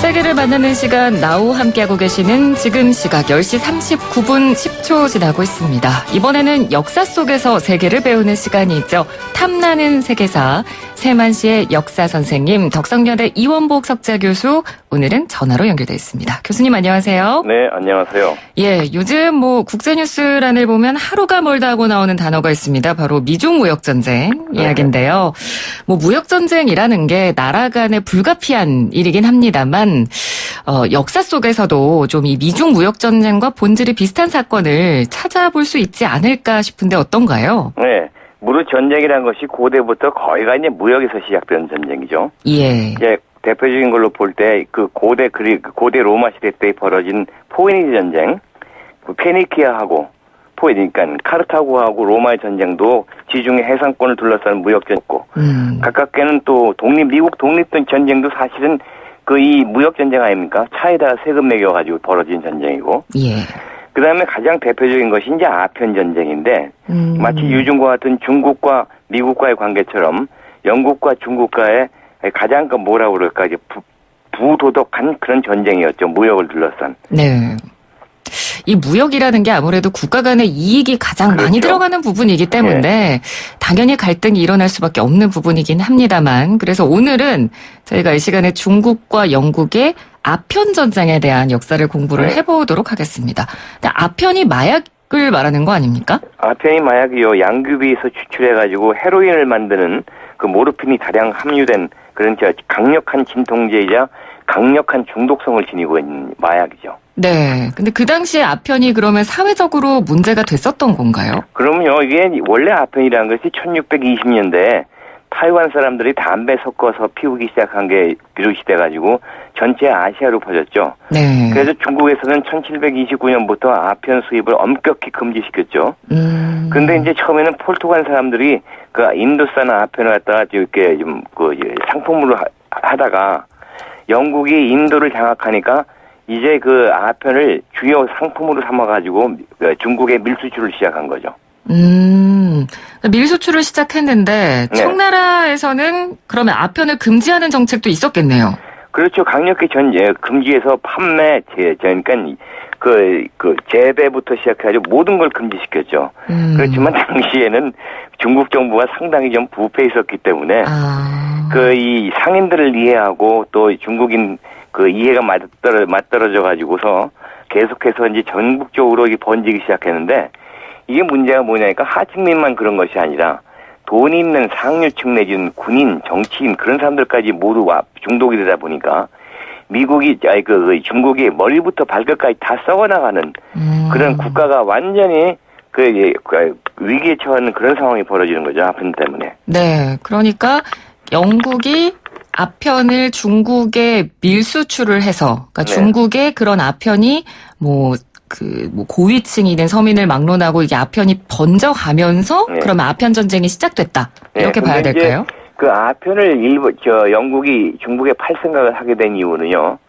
세계를 만나는 시간 나우 함께하고 계시는 지금 시각 10시 39분 10초 지나고 있습니다. 이번에는 역사 속에서 세계를 배우는 시간이죠. 탐나는 세계사 세만시의 역사 선생님 덕성여대 이원복 석좌 교수 오늘은 전화로 연결돼 있습니다. 교수님 안녕하세요. 네, 안녕하세요. 예, 요즘 국제뉴스란을 보면 하루가 멀다 하고 나오는 단어가 있습니다. 바로 미중 무역전쟁 이야기인데요. 무역전쟁이라는 게 나라 간에 불가피한 일이긴 합니다만 역사 속에서도 좀 이 미중 무역전쟁과 본질이 비슷한 사건을 찾아볼 수 있지 않을까 싶은데 어떤가요? 네. 무역전쟁이라는 것이 고대부터 거의가 이제 무역에서 시작된 전쟁이죠. 예. 이제 대표적인 걸로 볼 때 고대 로마 시대 때 벌어진 포에니키 전쟁, 페니키아하고 그러니까 카르타고하고 로마의 전쟁도 지중해 해상권을 둘러싼 무역전쟁이고, 가깝게는 또 미국 독립전 전쟁도 사실은 이 무역전쟁 아닙니까? 차에다가 세금 매겨가지고 벌어진 전쟁이고. 예. 그 다음에 가장 대표적인 것이 이제 아편 전쟁인데, 마치 요즘과 같은 중국과 미국과의 관계처럼 영국과 중국과의 가장 뭐라고 그럴까, 이제 부도덕한 그런 전쟁이었죠. 무역을 둘러싼. 네. 이 무역이라는 게 아무래도 국가 간의 이익이 가장 그렇죠. 많이 들어가는 부분이기 때문에 네. 당연히 갈등이 일어날 수밖에 없는 부분이긴 합니다만 그래서 오늘은 저희가 이 시간에 중국과 영국의 아편 전쟁에 대한 역사를 공부를 해보도록 하겠습니다. 근데 아편이 마약을 말하는 거 아닙니까? 아편이 마약이요. 양귀비에서 추출해가지고 헤로인을 만드는 그 모르핀이 다량 함유된 그런 강력한 진통제이자 강력한 중독성을 지니고 있는 마약이죠. 네. 근데 그 당시에 아편이 그러면 사회적으로 문제가 됐었던 건가요? 그럼요. 이게 원래 아편이라는 것이 1620년대에 타이완 사람들이 담배 섞어서 피우기 시작한 게 비롯이 돼가지고 전체 아시아로 퍼졌죠. 네. 그래서 중국에서는 1729년부터 아편 수입을 엄격히 금지시켰죠. 근데 이제 처음에는 포르투갈 사람들이 그 인도산 아편을 갖다가 이렇게 좀 상품으로 하다가 영국이 인도를 장악하니까 이제 그 아편을 주요 상품으로 삼아가지고 중국에 밀수출을 시작한 거죠. 밀수출을 시작했는데 네. 청나라에서는 그러면 아편을 금지하는 정책도 있었겠네요. 그렇죠. 강력히 금지해서 판매, 그러니까 재배부터 시작해가지고 모든 걸 금지시켰죠. 그렇지만 당시에는 중국 정부가 상당히 좀 부패 있었기 때문에 이 상인들을 이해하고 또 중국인 이해가 맞떨어져 가지고서 계속해서 이제 전국적으로 번지기 시작했는데 이게 문제가 뭐냐니까 하층민만 그런 것이 아니라 돈 있는 상류층 내지는 군인, 정치인 그런 사람들까지 모두 중독이 되다 보니까 중국이 머리부터 발끝까지 다 썩어나가는 그런 국가가 완전히 위기에 처하는 그런 상황이 벌어지는 거죠. 아편 때문에. 네. 그러니까 영국이 아편을 중국에 밀수출을 해서 그러니까 네. 중국의 그런 아편이 고위층이 된 서민을 막론하고 이게 아편이 번져가면서 네. 그러면 아편 전쟁이 시작됐다. 이렇게 네, 봐야 될까요? 그 아편을 영국이 중국에 팔 생각을 하게 된 이유는요.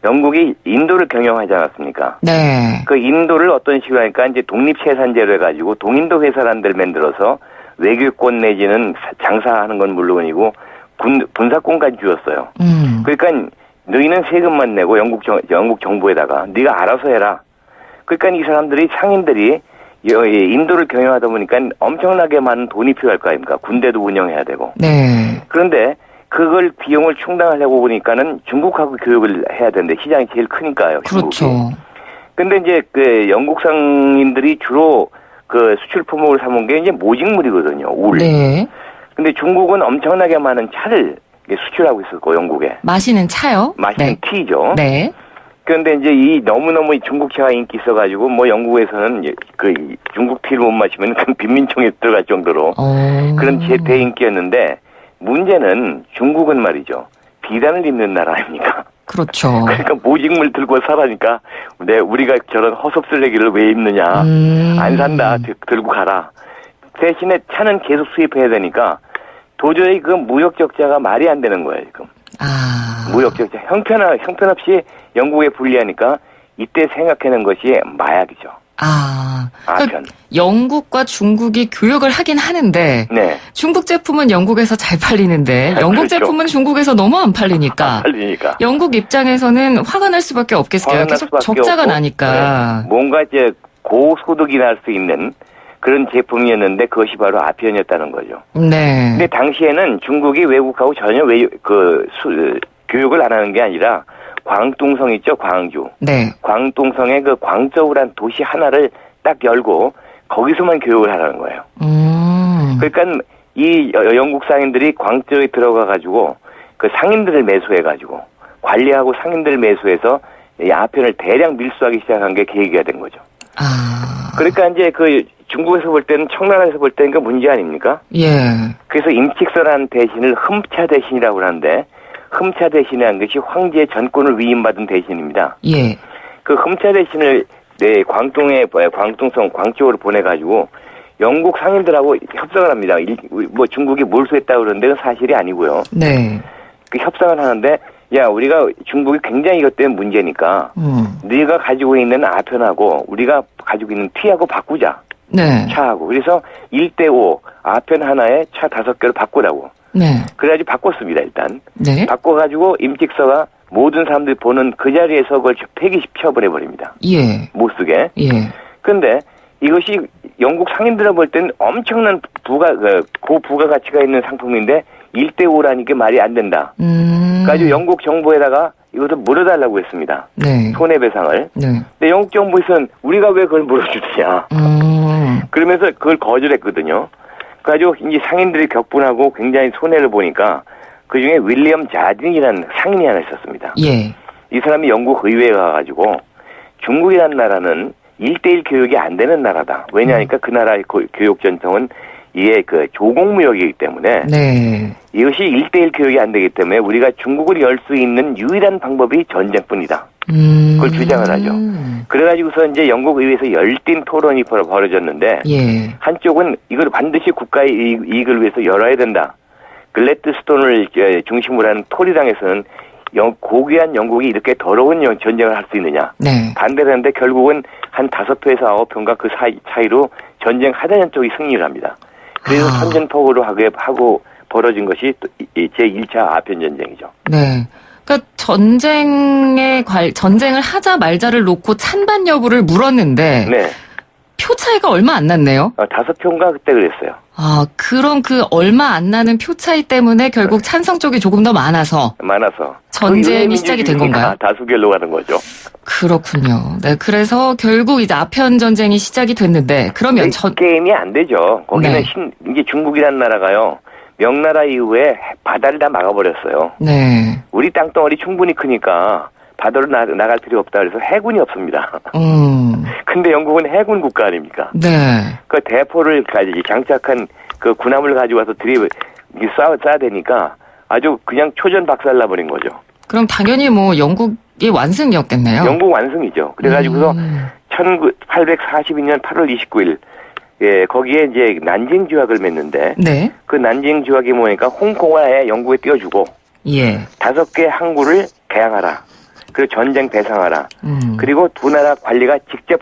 영국이 인도를 경영하지 않았습니까? 네. 그 인도를 어떤 식으로 하니까 이제 독립생산제로 해가지고 동인도 회사라는 데를 만들어서 외교권 내지는 장사하는 건 물론이고 군사권까지 주었어요. 그러니까 너희는 세금만 내고 영국 정부에다가 네가 알아서 해라. 그러니까 이 사람들이 상인들이 인도를 경영하다 보니까 엄청나게 많은 돈이 필요할 거 아닙니까? 군대도 운영해야 되고. 네. 그런데 그걸 비용을 충당하려고 보니까는 중국하고 교역을 해야 되는데 시장이 제일 크니까요. 중국이. 그렇죠. 근데 이제 영국 상인들이 주로 수출 품목을 사먹은 게 이제 모직물이거든요. 울. 네. 근데 중국은 엄청나게 많은 차를 수출하고 있었고 영국에. 마시는 차요? 마시는 티죠. 네. 그런데 이제 너무너무 중국 차가 인기 있어가지고 영국에서는 중국 티를 못 마시면 빈민총에 들어갈 정도로 그런 대인기였는데 문제는 중국은 말이죠. 비단을 입는 나라 아닙니까? 그렇죠. 그러니까 모직물 들고 살아니까 우리가 저런 허섭슬레기를 왜 입느냐. 안 산다. 들고 가라. 대신에 차는 계속 수입해야 되니까 도저히 무역 적자가 말이 안 되는 거예요, 지금. 무역 적자. 형편없이 영국에 불리하니까 이때 생각하는 것이 마약이죠. 아편. 그러니까 영국과 중국이 교역을 하긴 하는데 네. 중국 제품은 영국에서 잘 팔리는데 영국 그렇죠. 제품은 중국에서 너무 안 팔리니까. 영국 입장에서는 화가 날 수밖에 없겠어요. 계속 적자가 없고, 나니까. 네. 뭔가 이제 고소득이 날 수 있는 그런 제품이었는데 그것이 바로 아편이었다는 거죠. 네. 근데 당시에는 중국이 외국하고 전혀 교역을 안 하는 게 아니라 광둥성 있죠, 광주. 네. 광둥성의 그 광저우란 도시 하나를 딱 열고 거기서만 교역을 하라는 거예요. 그러니까 이 영국 상인들이 광저우에 들어가 가지고 그 상인들을 매수해 가지고 관리하고 상인들을 매수해서 이 아편을 대량 밀수하기 시작한 게 계기가 된 거죠. 그러니까 이제 그 중국에서 볼 때는 청나라에서 볼 때는 그 문제 아닙니까? 예. 그래서 임칙서라는 대신을 흠차 대신이라고 하는데 흠차 대신이라는 것이 황제의 전권을 위임받은 대신입니다. 예. 그 흠차 대신을 광둥성 광쪽으로 보내가지고 영국 상인들하고 협상을 합니다. 뭐 중국이 몰수했다고 그러는데 그건 사실이 아니고요. 네. 그 협상을 하는데 야 우리가 중국이 굉장히 이것 때문에 문제니까 네가 가지고 있는 아편하고 우리가 가지고 있는 T하고 바꾸자. 네. 차하고. 그래서 1대5 아편 하나에 차 5개를 바꾸라고. 네. 그래가지고 바꿨습니다, 일단. 네. 바꿔가지고 임직서가 모든 사람들이 보는 그 자리에서 그걸 폐기시켜버려버립니다. 예. 못 쓰게. 예. 근데 이것이 영국 상인들을 볼 때는 엄청난 고부가 가치가 있는 상품인데 1대5라는 게 말이 안 된다. 그래가지고 영국 정부에다가 이것을 물어달라고 했습니다. 네. 손해배상을. 네. 근데 영국 정부에서는 우리가 왜 그걸 물어주느냐. 그러면서 그걸 거절했거든요. 그래가지고 이제 상인들이 격분하고 굉장히 손해를 보니까 그중에 윌리엄 자딘이라는 상인이 하나 있었습니다. 예. 이 사람이 영국 의회에 가가지고 중국이라는 나라는 1대1 교육이 안 되는 나라다. 왜냐하니까 그 나라의 교육 전통은 이게 그 조공무역이기 때문에 네. 이것이 1대1 교육이 안 되기 때문에 우리가 중국을 열 수 있는 유일한 방법이 전쟁뿐이다. 그걸 주장을 하죠. 그래가지고서 이제 영국 의회에서 열띤 토론이 벌어졌는데 예. 한쪽은 이걸 반드시 국가의 이익을 위해서 열어야 된다. 글래드스톤을 중심으로 하는 토리당에서는 고귀한 영국이 이렇게 더러운 전쟁을 할 수 있느냐. 네. 반대를 하는데 결국은 한 5표에서 9표인가 그 차이로 전쟁 하자년 쪽이 승리를 합니다. 그래서 선전포고로 하고 벌어진 것이 제1차 아편전쟁이죠. 네. 그러니까 전쟁을 하자 말자를 놓고 찬반 여부를 물었는데 네. 표 차이가 얼마 안 났네요. 5표인가 그때 그랬어요. 그럼 그 얼마 안 나는 표 차이 때문에 결국 찬성 쪽이 조금 더 많아서 전쟁이 시작이 된 건가요? 다수결로 가는 거죠. 그렇군요. 네, 그래서 결국 이제 아편 전쟁이 시작이 됐는데 그러면 게임이 안 되죠. 거기는 네. 이게 중국이라는 나라가요. 명나라 이후에 바다를 다 막아버렸어요. 네. 우리 땅덩어리 충분히 크니까 바다로 나갈 필요 없다 그래서 해군이 없습니다. 근데 영국은 해군 국가 아닙니까? 네. 그 대포를 가지고 장착한 그 군함을 가지고 와서 쏴야 되니까 아주 그냥 초전 박살나버린 거죠. 그럼 당연히 뭐 영국이 완승이었겠네요. 영국 완승이죠. 그래가지고서 1842년 8월 29일 예, 거기에 이제 난징 조약을 맺는데 네. 그 난징 조약이 뭐니까 홍콩을 아예 영국에 띄워주고 예. 5개 항구를 개항하라. 그리고 전쟁 배상하라. 그리고 두 나라 관리가 직접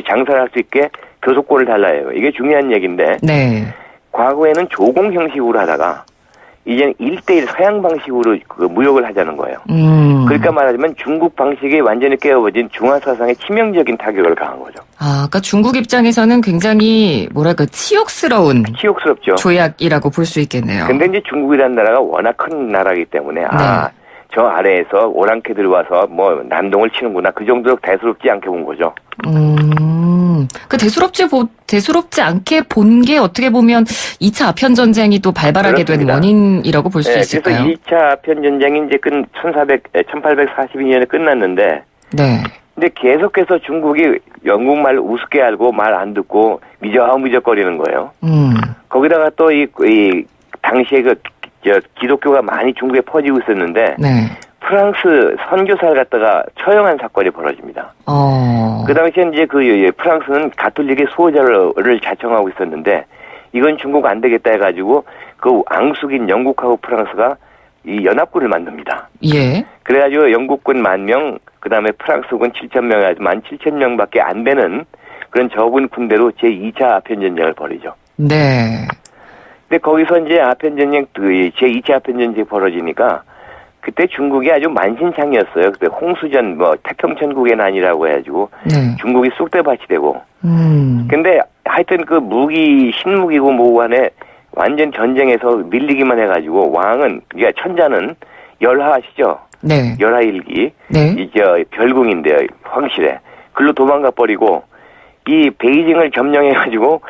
장사를 할 수 있게 교섭권을 달라요. 이게 중요한 얘기인데. 네. 과거에는 조공 형식으로 하다가 이제는 1대1 서양 방식으로 무역을 하자는 거예요. 그러니까 말하자면 중국 방식이 완전히 깨어버진 중화 사상에 치명적인 타격을 가한 거죠. 그러니까 중국 입장에서는 굉장히 치욕스럽죠. 조약이라고 볼 수 있겠네요. 근데 이제 중국이라는 나라가 워낙 큰 나라이기 때문에 네. 저 아래에서 오랑캐 들어와서 뭐 난동을 치는구나. 그 정도로 대수롭지 않게 본 거죠. 그 대수롭지 않게 본 게 어떻게 보면 2차 아편 전쟁이 또 발발하게 된 원인이라고 볼 수 있을까요? 그래서 2차 아편 전쟁이 이제 1842년에 끝났는데, 네. 근데 계속해서 중국이 영국말 우습게 알고 말 안 듣고 미적거리는 거예요. 거기다가 또 이 당시에 기독교가 많이 중국에 퍼지고 있었는데, 네. 프랑스 선교사를 갖다가 처형한 사건이 벌어집니다. 그 당시에 이제 프랑스는 가톨릭의 수호자를 자청하고 있었는데, 이건 중국 안 되겠다 해가지고, 그 앙숙인 영국하고 프랑스가 이 연합군을 만듭니다. 예. 그래가지고 영국군 10,000명, 그 다음에 프랑스군 7,000명, 17,000명밖에 안 되는 그런 적은 군대로 제2차 아편전쟁을 벌이죠. 네. 근데 거기서 이제 아편전쟁, 제2차 아편전쟁이 벌어지니까 그때 중국이 아주 만신창이었어요. 그때 홍수전, 태평천국의 난이라고 해가지고 네. 중국이 쑥대밭이 되고. 근데 하여튼 그 신무기고 뭐고 간에 완전 전쟁에서 밀리기만 해가지고 왕은, 그러니까 천자는 열하시죠. 네. 열하일기. 네. 이제 별궁인데요. 황실에. 글로 도망가 버리고 이 베이징을 점령해가지고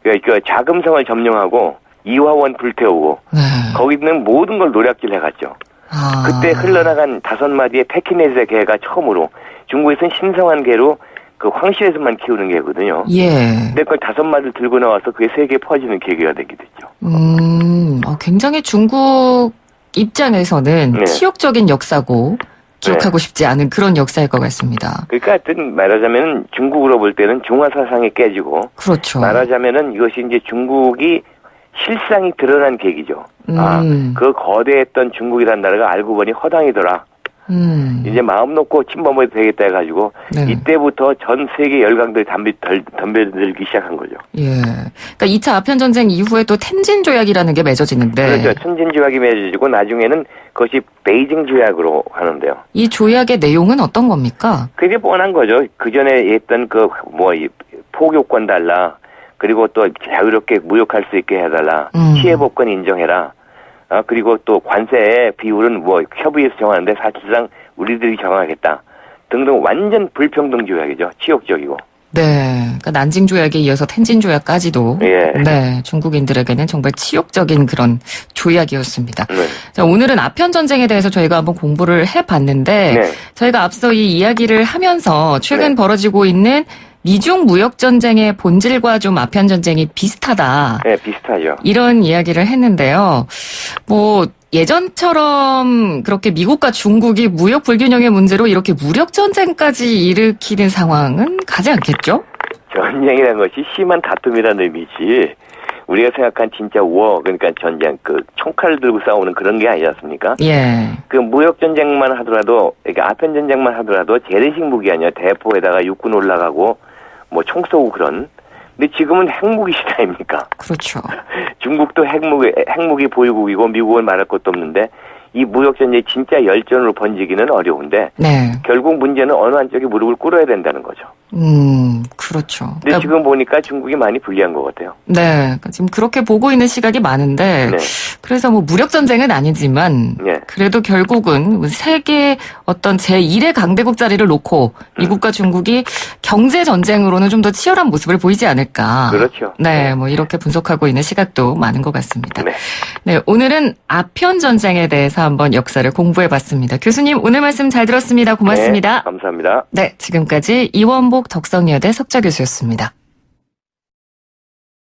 그 자금성을 점령하고 이화원 불태우고 네. 거기 있는 모든 걸 노략질 해갔죠. 그때 흘러나간 5마리의 페키네즈 개가 처음으로 중국에서는 신성한 개로 그 황실에서만 키우는 개거든요. 예. 근데 그걸 5마리를 들고 나와서 그게 세계에 퍼지는 계기가 되게 됐죠. 굉장히 중국 입장에서는 네. 치욕적인 역사고 기억하고 싶지 않은 그런 역사일 것 같습니다. 그러니까 하여튼 말하자면 중국으로 볼 때는 중화사상이 깨지고 그렇죠. 말하자면은 이것이 이제 중국이 실상이 드러난 계기죠. 그 거대했던 중국이라는 나라가 알고 보니 허당이더라. 이제 마음 놓고 침범해도 되겠다 해가지고 네. 이때부터 전 세계 열강들이 덤벼들기 시작한 거죠. 예. 그러니까 2차 아편전쟁 이후에 또 텐진 조약이라는 게 맺어지는데. 그렇죠. 텐진 조약이 맺어지고 나중에는 그것이 베이징 조약으로 하는데요. 이 조약의 내용은 어떤 겁니까? 그게 뻔한 거죠. 그 전에 했던 포교권 달라. 그리고 또 자유롭게 무역할 수 있게 해달라. 피해복권 인정해라. 그리고 또 관세 비율은 협의에서 정하는데 사실상 우리들이 정하겠다. 등등 완전 불평등 조약이죠. 치욕적이고. 네. 그러니까 난징 조약에 이어서 텐진 조약까지도. 예. 네. 중국인들에게는 정말 치욕적인 그런 조약이었습니다. 네. 자, 오늘은 아편 전쟁에 대해서 저희가 한번 공부를 해봤는데. 네. 저희가 앞서 이 이야기를 하면서 최근 네. 벌어지고 있는 미중 무역 전쟁의 본질과 좀 아편 전쟁이 비슷하다. 네, 비슷하죠. 이런 이야기를 했는데요. 예전처럼 그렇게 미국과 중국이 무역 불균형의 문제로 이렇게 무력 전쟁까지 일으키는 상황은 가지 않겠죠? 전쟁이라는 것이 심한 다툼이라는 의미지. 우리가 생각한 진짜 그러니까 전쟁, 총칼을 들고 싸우는 그런 게 아니지 않습니까? 예. 그 무역 전쟁만 하더라도, 그러니까 아편 전쟁만 하더라도 재래식 무기 아니야. 대포에다가 육군 올라가고, 총 쏘고 그런. 근데 지금은 핵무기 시대입니까? 그렇죠. 중국도 핵무기 보유국이고 미국은 말할 것도 없는데 이 무역전쟁이 진짜 열전으로 번지기는 어려운데 네. 결국 문제는 어느 한쪽이 무릎을 꿇어야 된다는 거죠. 그렇죠. 근데 그러니까, 지금 보니까 중국이 많이 불리한 것 같아요. 네. 그러니까 지금 그렇게 보고 있는 시각이 많은데 네. 그래서 무력 전쟁은 아니지만 네. 그래도 결국은 세계 어떤 제1의 강대국 자리를 놓고 미국과 중국이 경제 전쟁으로는 좀 더 치열한 모습을 보이지 않을까. 그렇죠. 네. 이렇게 분석하고 있는 시각도 많은 것 같습니다. 네. 네. 오늘은 아편 전쟁에 대해서 한번 역사를 공부해 봤습니다. 교수님 오늘 말씀 잘 들었습니다. 고맙습니다. 네, 감사합니다. 네. 지금까지 이원복 덕성여대 석좌 교수였습니다.